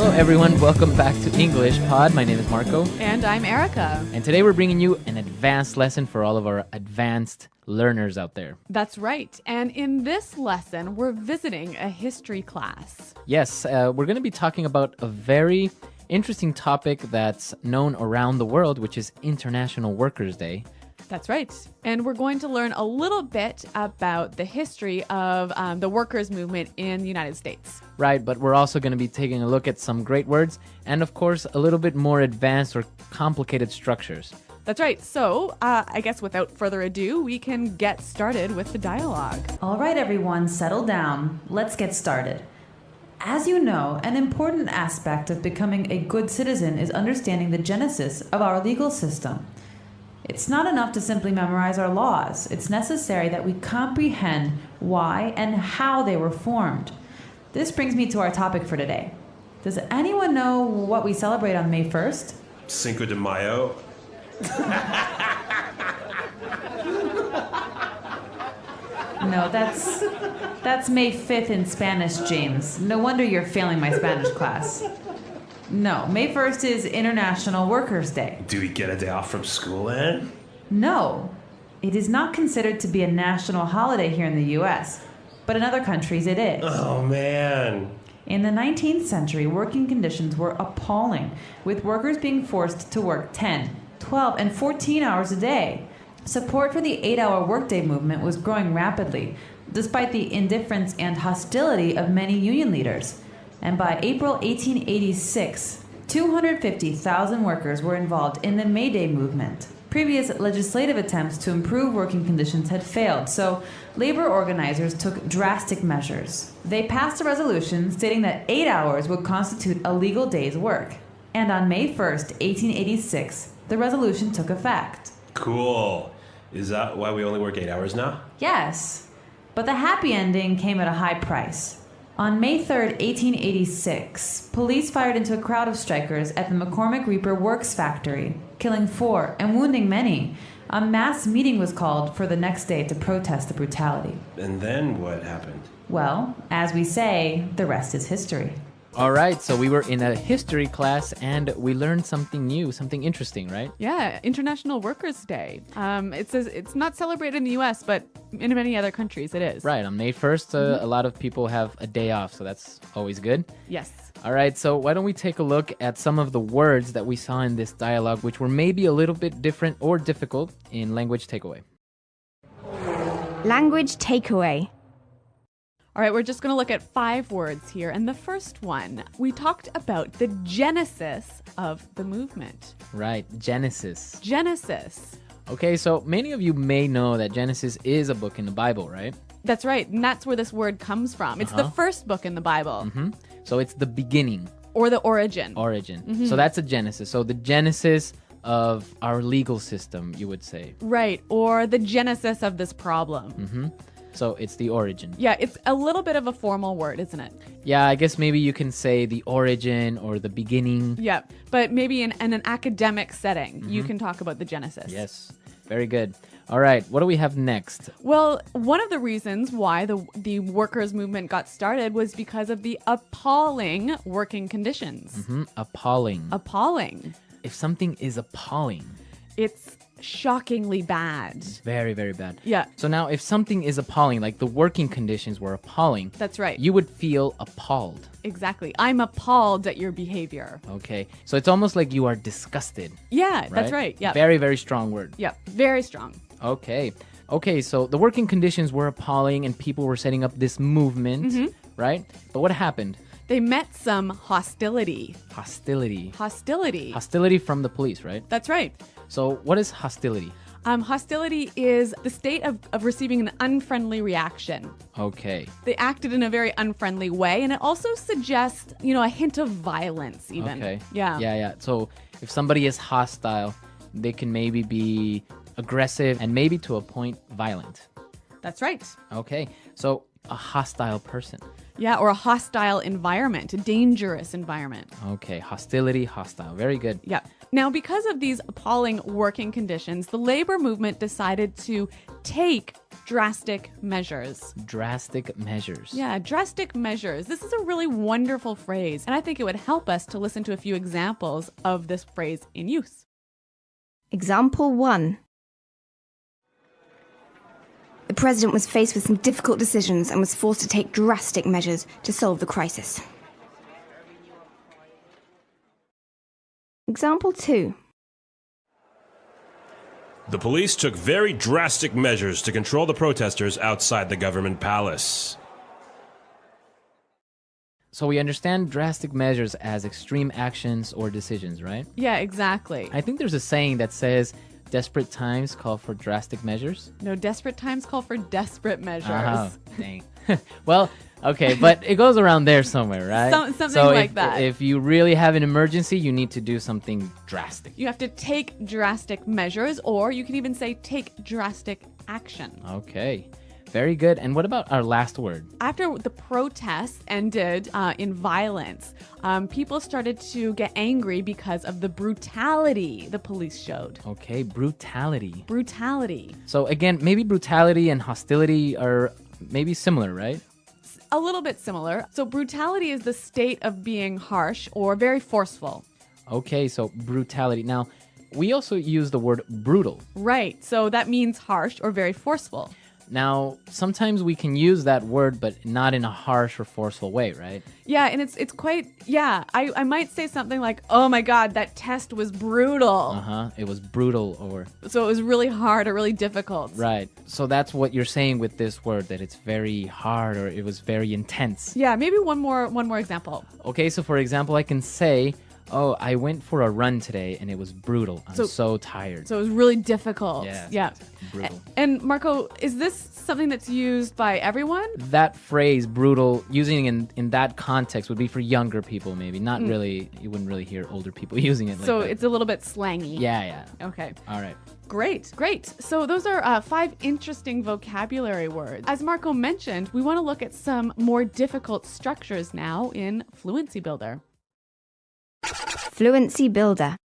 Hello everyone, welcome back to English Pod. My name is Marco. And I'm Erica. And today we're bringing you an advanced lesson for all of our advanced learners out there. That's right. And in this lesson, we're visiting a history class. Yes, we're going to be talking about a very interesting topic that's known around the world, which is International Workers' Day. That's right. And we're going to learn a little bit about the history of the workers' movement in the United States. Right, but we're also going to be taking a look at some great words and, of course, a little bit more advanced or complicated structures. That's right. So I guess without further ado, we can get started with the dialogue. All right, everyone, settle down. Let's get started. As you know, an important aspect of becoming a good citizen is understanding the genesis of our legal system. It's not enough to simply memorize our laws. It's necessary that we comprehend why and how they were formed. This brings me to our topic for today. Does anyone know what we celebrate on May 1st? Cinco de Mayo. No, that's May 5th in Spanish, James. No wonder you're failing my Spanish class. No, May 1st is International Workers' Day. Do we get a day off from school then? No, it is not considered to be a national holiday here in the U.S., but in other countries it is. Oh, man. In the 19th century, working conditions were appalling, with workers being forced to work 10, 12, and 14 hours a day. Support for the 8-hour workday movement was growing rapidly, despite the indifference and hostility of many union leaders. And by April 1886, 250,000 workers were involved in the May Day movement. Previous legislative attempts to improve working conditions had failed, so labor organizers took drastic measures. They passed a resolution stating that 8 hours would constitute a legal day's work. And on May 1st, 1886, the resolution took effect. Cool. Is that why we only work 8 hours now? Yes, but the happy ending came at a high price. On May 3rd, 1886, police fired into a crowd of strikers at the McCormick Reaper Works factory, killing 4 and wounding many. A mass meeting was called for the next day to protest the brutality. And then what happened? Well, as we say, the rest is history. All right, so we were in a history class and we learned something new, something interesting, right? Yeah, International Workers' Day. It's not celebrated in the U.S., but in many other countries it is. Right, on May 1st, a lot of people have a day off, so that's always good. Yes. All right, so why don't we take a look at some of the words that we saw in this dialogue, which were maybe a little bit different or difficult in language takeaway. Language takeaway. All right, we're just going to look at 5 words here. And the first one, we talked about the genesis of the movement. Right, Genesis. Genesis. Okay, so many of you may know that Genesis is a book in the Bible, right? That's right. And that's where this word comes from. It's the first book in the Bible. Mm-hmm. So it's the beginning. Or the origin. Origin. Mm-hmm. So that's a Genesis. So the genesis of our legal system, you would say. Right. Or the genesis of this problem. Mm-hmm. So it's the origin. Yeah, it's a little bit of a formal word, isn't it? Yeah, I guess maybe you can say the origin or the beginning. Yeah, but maybe in an academic setting, you can talk about the genesis. Yes, very good. All right, what do we have next? Well, one of the reasons why the workers' movement got started was because of the appalling working conditions. Mm-hmm. Appalling. Appalling. If something is appalling, it's shockingly bad. very, very bad. Yeah. So now if something is appalling, like the working conditions were appalling, That's right. you would feel appalled. Exactly. I'm appalled at your behavior. Okay. So it's almost like you are disgusted. Yeah, that's right. Yeah. Very, very strong word. Yeah, very strong. Okay. Okay, so the working conditions were appalling and people were setting up this movement, right? But what happened? They met some hostility. Hostility. Hostility. Hostility from the police, right? That's right. So what is hostility? Hostility is the state of receiving an unfriendly reaction. Okay. They acted in a very unfriendly way, and it also suggests, a hint of violence even. Okay. Yeah. Yeah. So if somebody is hostile, they can maybe be aggressive and maybe to a point violent. That's right. Okay. So a hostile person. Yeah, or a hostile environment, a dangerous environment. Okay, hostility, hostile. Very good. Yeah. Now, because of these appalling working conditions, the labor movement decided to take drastic measures. Drastic measures. Yeah, drastic measures. This is a really wonderful phrase, and I think it would help us to listen to a few examples of this phrase in use. Example 1. The president was faced with some difficult decisions and was forced to take drastic measures to solve the crisis. Example 2. The police took very drastic measures to control the protesters outside the government palace. So we understand drastic measures as extreme actions or decisions, right? Yeah, exactly. I think there's a saying that says desperate times call for drastic measures. No, desperate times call for desperate measures. Oh, dang. Well, okay, but it goes around there somewhere, right? Something so like that. If you really have an emergency, you need to do something drastic. You have to take drastic measures, or you can even say take drastic action. Okay, very good. And what about our last word? After the protests ended in violence, people started to get angry because of the brutality the police showed. Okay, brutality. Brutality. So again, maybe brutality and hostility are maybe similar, right? A little bit similar. So brutality is the state of being harsh or very forceful. Okay, so brutality. Now, we also use the word brutal. Right. So that means harsh or very forceful. Now, sometimes we can use that word, but not in a harsh or forceful way, right? Yeah, and it's quite, I might say something like, oh my God, that test was brutal. Uh-huh, it was brutal or... So it was really hard or really difficult. Right, so that's what you're saying with this word, that it's very hard or it was very intense. Yeah, maybe one more example. Okay, so for example, I can say, oh, I went for a run today and it was brutal. I'm so tired. So it was really difficult. Yeah. Brutal. And Marco, is this something that's used by everyone? That phrase, brutal, using in that context would be for younger people maybe. Not really, you wouldn't really hear older people using it like So that. it's a little bit slangy. Yeah. Okay. All right. Great. So those are 5 interesting vocabulary words. As Marco mentioned, we want to look at some more difficult structures now in Fluency Builder. Fluency Builder.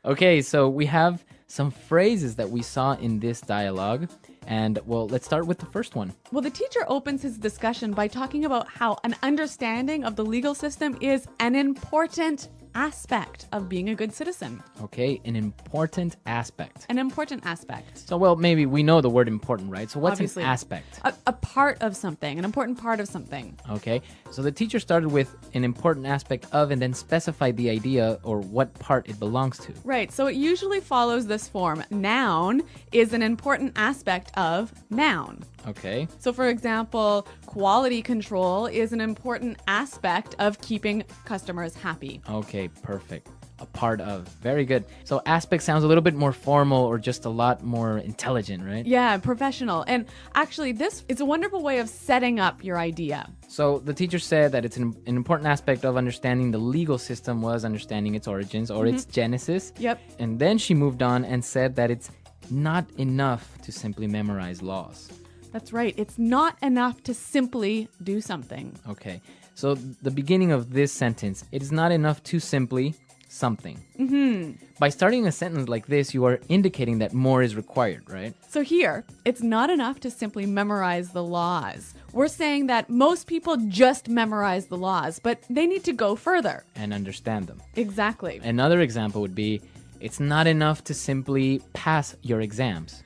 Okay, so we have some phrases that we saw in this dialogue. And, well, let's start with the first one. Well, the teacher opens his discussion by talking about how an understanding of the legal system is an important aspect of being a good citizen. Okay, an important aspect. An important aspect. So, well, maybe we know the word important, right? So what's Obviously. an aspect? A part of something, an important part of something. Okay, so the teacher started with an important aspect of and then specified the idea or what part it belongs to. Right, so it usually follows this form. Noun is an important aspect of noun. Okay, So for example, quality control is an important aspect of keeping customers happy. okay, perfect. A part of. Very good. So aspect sounds a little bit more formal or just a lot more intelligent, right? Yeah, professional. And actually, this is a wonderful way of setting up your idea. So the teacher said that it's an important aspect of understanding the legal system was understanding its origins or its genesis. Yep. And then she moved on and said that it's not enough to simply memorize laws. That's right. It's not enough to simply do something. Okay. So the beginning of this sentence, it is not enough to simply something. Mm-hmm. By starting a sentence like this, you are indicating that more is required, right? So here, it's not enough to simply memorize the laws. We're saying that most people just memorize the laws, but they need to go further. And understand them. Exactly. Another example would be, it's not enough to simply pass your exams.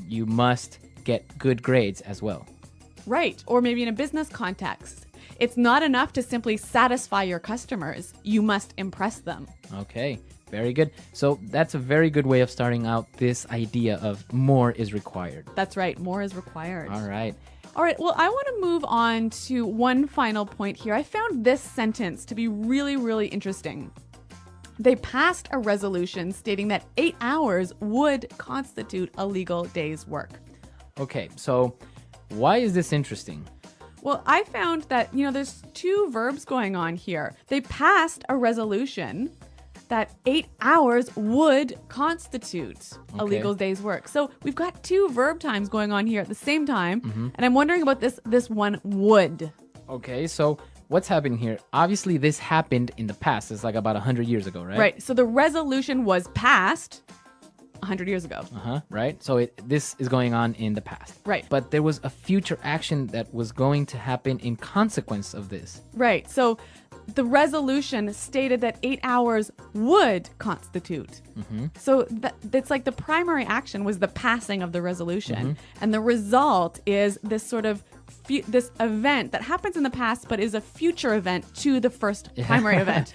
You must get good grades as well. Right. Or maybe in a business context. It's not enough to simply satisfy your customers. You must impress them. Okay, very good. So that's a very good way of starting out this idea of more is required. That's right. More is required. All right. All right. Well, I want to move on to one final point here. I found this sentence to be really, really interesting. They passed a resolution stating that 8 hours would constitute a legal day's work. Okay, so why is this interesting? Well, I found that, there's 2 verbs going on here. They passed a resolution that 8 hours would constitute a Okay. legal day's work. So we've got 2 verb times going on here at the same time. And I'm wondering about this one would. Okay, so what's happening here? Obviously, this happened in the past. It's like about 100 years ago, right? Right. So the resolution was passed 100 years ago. Right? So this is going on in the past. Right. But there was a future action that was going to happen in consequence of this. Right. So the resolution stated that 8 hours would constitute. So that's like the primary action was the passing of the resolution. And the result is this sort of this event that happens in the past but is a future event to the first primary event.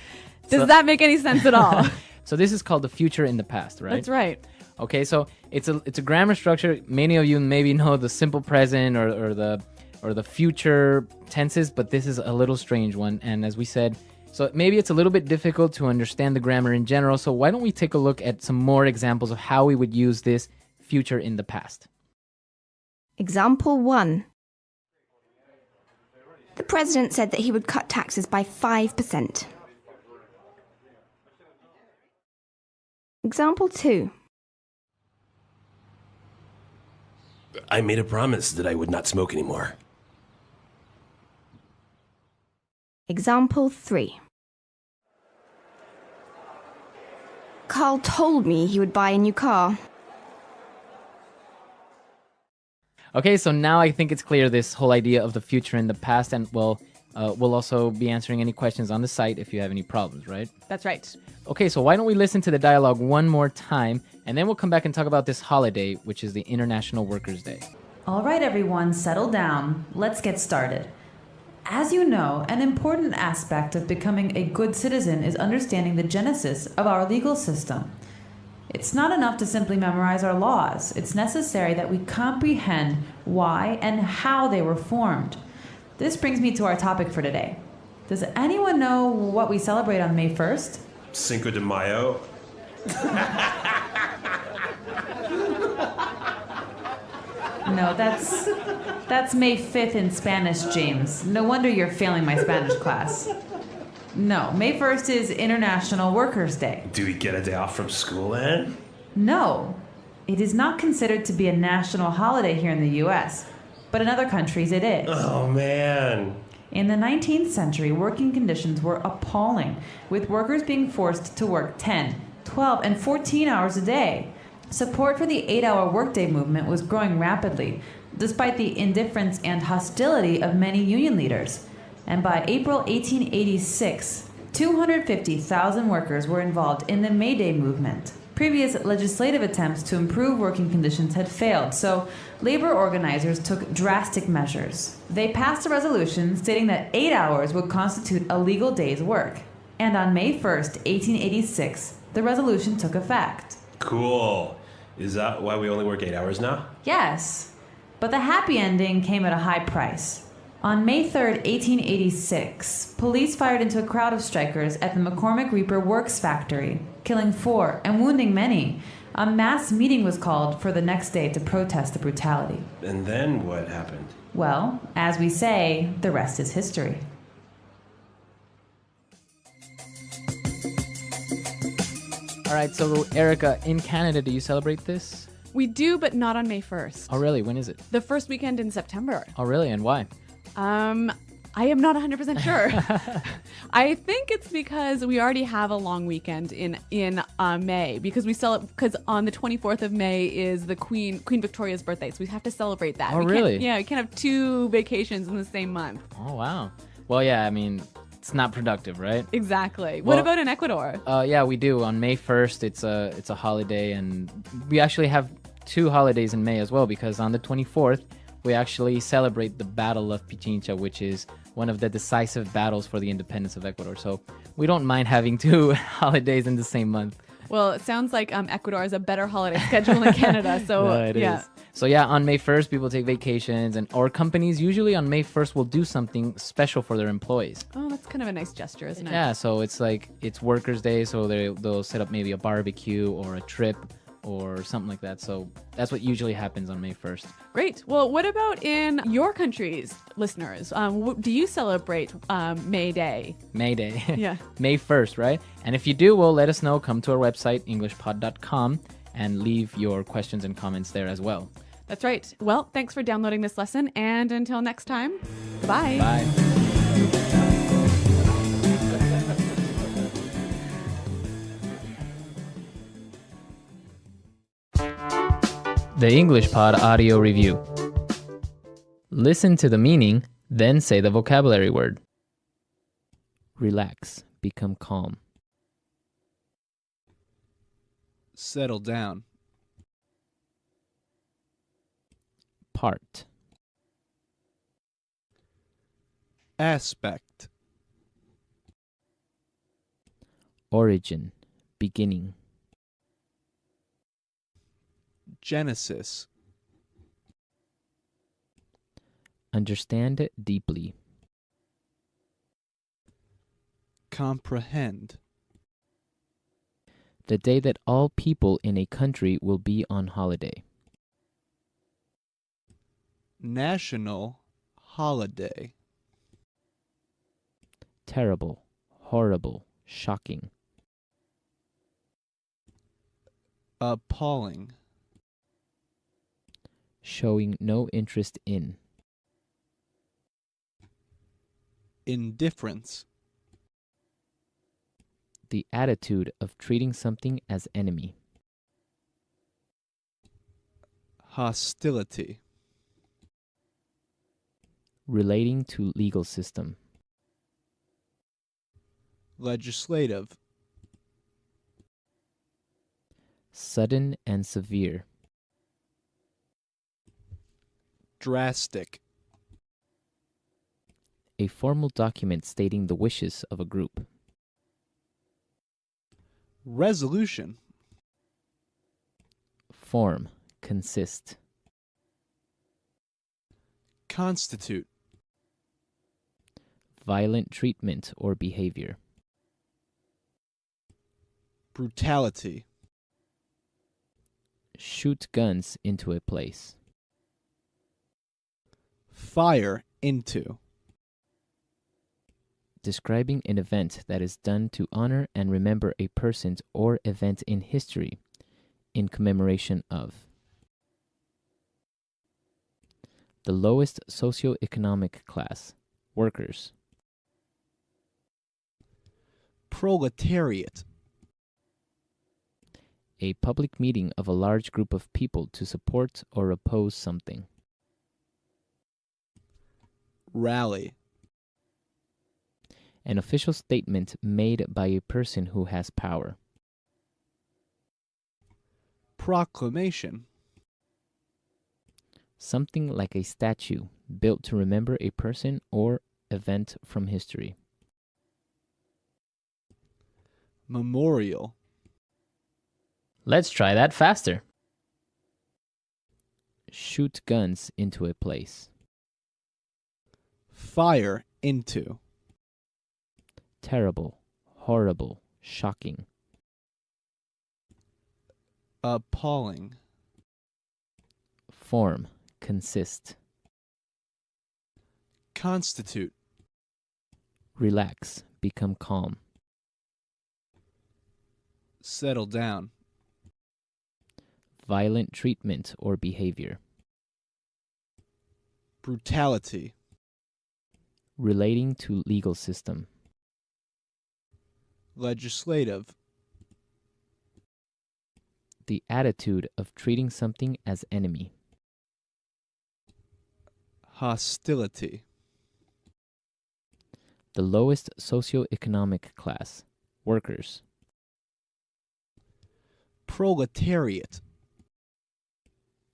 Does that make any sense at all? So this is called the future in the past, right? That's right. Okay, so it's a grammar structure. Many of you maybe know the simple present or the future tenses, but this is a little strange one. And as we said, so maybe it's a little bit difficult to understand the grammar in general. So why don't we take a look at some more examples of how we would use this future in the past? Example 1. The president said that he would cut taxes by 5%. Example 2. I made a promise that I would not smoke anymore. Example 3. Carl told me he would buy a new car. Okay, so now I think it's clear this whole idea of the future in the past, and we'll also be answering any questions on the site if you have any problems, right? That's right. Okay, so why don't we listen to the dialogue one more time, and then we'll come back and talk about this holiday, which is the International Workers' Day. All right, everyone, settle down. Let's get started. As you know, an important aspect of becoming a good citizen is understanding the genesis of our legal system. It's not enough to simply memorize our laws. It's necessary that we comprehend why and how they were formed. This brings me to our topic for today. Does anyone know what we celebrate on May 1st? Cinco de Mayo. No, that's May 5th in Spanish, James. No wonder you're failing my Spanish class. No, May 1st is International Workers' Day. Do we get a day off from school then? No, it is not considered to be a national holiday here in the U.S., but in other countries it is. Oh, man. In the 19th century, working conditions were appalling, with workers being forced to work 10, 12, and 14 hours a day. Support for the 8-hour workday movement was growing rapidly, despite the indifference and hostility of many union leaders. And by April 1886, 250,000 workers were involved in the May Day movement. Previous legislative attempts to improve working conditions had failed, so labor organizers took drastic measures. They passed a resolution stating that 8 hours would constitute a legal day's work. And on May 1st, 1886, the resolution took effect. Cool. Is that why we only work 8 hours now? Yes, but the happy ending came at a high price. On May 3rd, 1886, police fired into a crowd of strikers at the McCormick Reaper Works factory, killing 4 and wounding many. A mass meeting was called for the next day to protest the brutality. And then what happened? Well, as we say, the rest is history. All right, so Erica, in Canada, do you celebrate this? We do, but not on May 1st. Oh, really? When is it? The first weekend in September. Oh, really? And why? I am not 100% sure. I think it's because we already have a long weekend in May because because on the 24th of May is the Queen Victoria's birthday, so we have to celebrate that. Oh, really? We can't have 2 vacations in the same month. Oh, wow. Well, yeah, I mean, it's not productive, right? Exactly. Well, what about in Ecuador? Yeah, we do. On May 1st, it's a holiday, and we actually have 2 holidays in May as well, because on the 24th, we actually celebrate the Battle of Pichincha, which is one of the decisive battles for the independence of Ecuador. So we don't mind having 2 holidays in the same month. Well, it sounds like Ecuador has a better holiday schedule than Canada. So No, it yeah. is. So yeah, on May 1st, people take vacations, or companies usually on May 1st will do something special for their employees. Oh, that's kind of a nice gesture, isn't it? Yeah, so it's like it's Workers' Day, so they'll set up maybe a barbecue or a trip or something like that. So that's what usually happens on May 1st. Great. Well, what about in your countries, listeners? Do you celebrate May Day? May Day. Yeah. May 1st, right? And if you do, well, let us know. Come to our website, englishpod.com, and leave your questions and comments there as well. That's right. Well, thanks for downloading this lesson, and until next time, bye. Bye. The English Pod Audio Review. Listen to the meaning, then say the vocabulary word. Relax, become calm. Settle down. Part. Aspect. Origin, beginning. Genesis. Understand deeply. Comprehend. The day that all people in a country will be on holiday. National holiday. Terrible, horrible, shocking. Appalling. Showing no interest in. Indifference. The attitude of treating something as enemy. Hostility. Relating to legal system. Legislative. Sudden and severe. Drastic. A formal document stating the wishes of a group. Resolution. Form, consist. Constitute. Violent treatment or behavior. Brutality. Shoot guns into a place. Fire into. Describing an event that is done to honor and remember a person or event in history, in commemoration of. The lowest socioeconomic class, workers. Proletariat. A public meeting of a large group of people to support or oppose something. Rally. An official statement made by a person who has power. Proclamation. Something like a statue built to remember a person or event from history. Memorial. Let's try that faster. Shoot guns into a place. Fire into. Terrible, horrible, shocking. Appalling. Form, consist. Constitute. Relax, become calm. Settle down. Violent treatment or behavior. Brutality. Relating to legal system. Legislative. The attitude of treating something as enemy. Hostility. The lowest socioeconomic class, workers. Proletariat.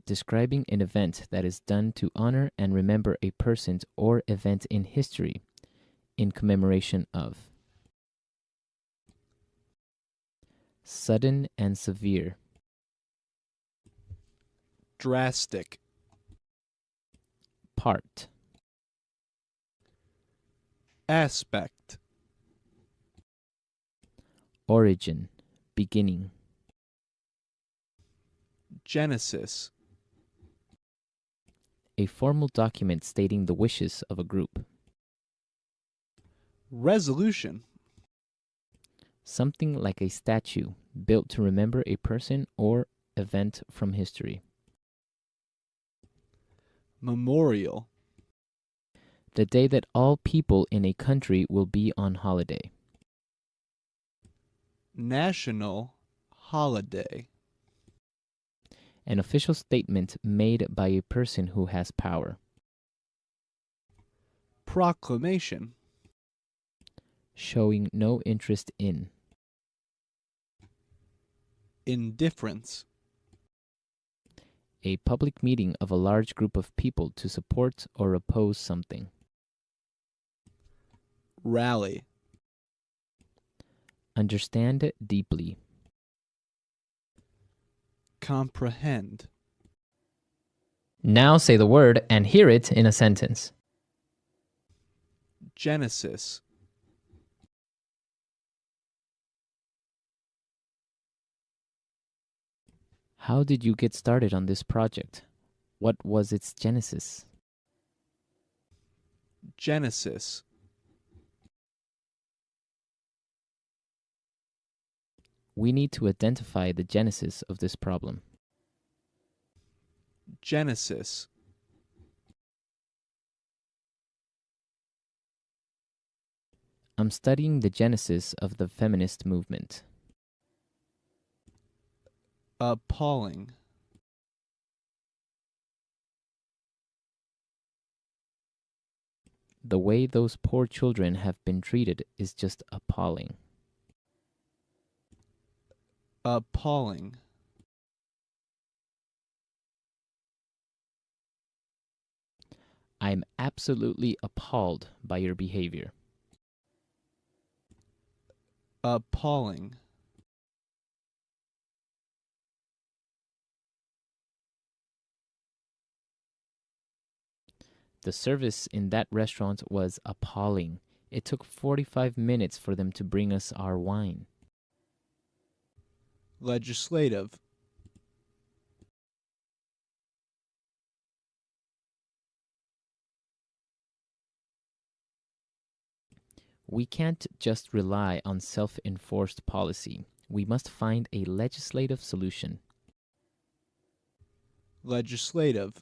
Describing an event that is done to honor and remember a person or event in history, in commemoration of. Sudden and severe. Drastic. Part. Aspect. Origin, beginning. Genesis. A formal document stating the wishes of a group. Resolution. Something like a statue built to remember a person or event from history. Memorial. The day that all people in a country will be on holiday. National holiday. An official statement made by a person who has power. Proclamation. Showing no interest in. Indifference. A public meeting of a large group of people to support or oppose something. Rally. Understand deeply. Comprehend. Now say the word and hear it in a sentence. Genesis. How did you get started on this project? What was its genesis? Genesis. We need to identify the genesis of this problem. Genesis. I'm studying the genesis of the feminist movement. Appalling. The way those poor children have been treated is just appalling. Appalling. I'm absolutely appalled by your behavior. Appalling. The service in that restaurant was appalling. It took 45 minutes for them to bring us our wine. Legislative. We can't just rely on self-enforced policy. We must find a legislative solution. Legislative.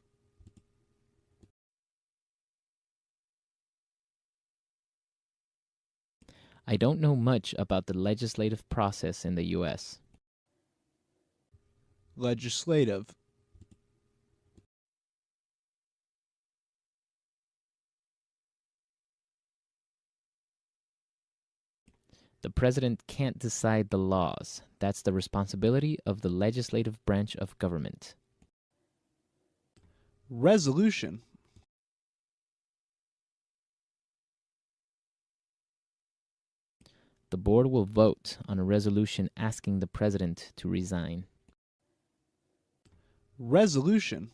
I don't know much about the legislative process in the U.S. Legislative. The president can't decide the laws. That's the responsibility of the legislative branch of government. Resolution. The board will vote on a resolution asking the president to resign. Resolution.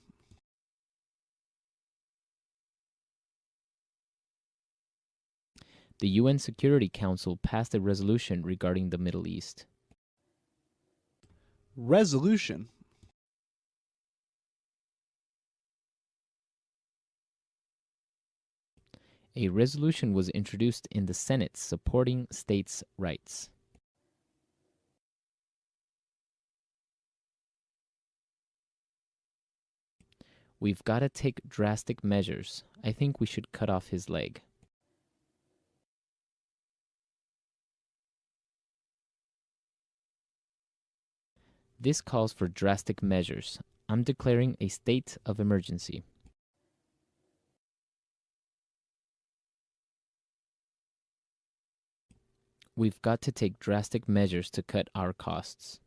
The UN Security Council passed a resolution regarding the Middle East. Resolution. A resolution was introduced in the Senate supporting states' rights. We've got to take drastic measures. I think we should cut off his leg. This calls for drastic measures. I'm declaring a state of emergency. We've got to take drastic measures to cut our costs.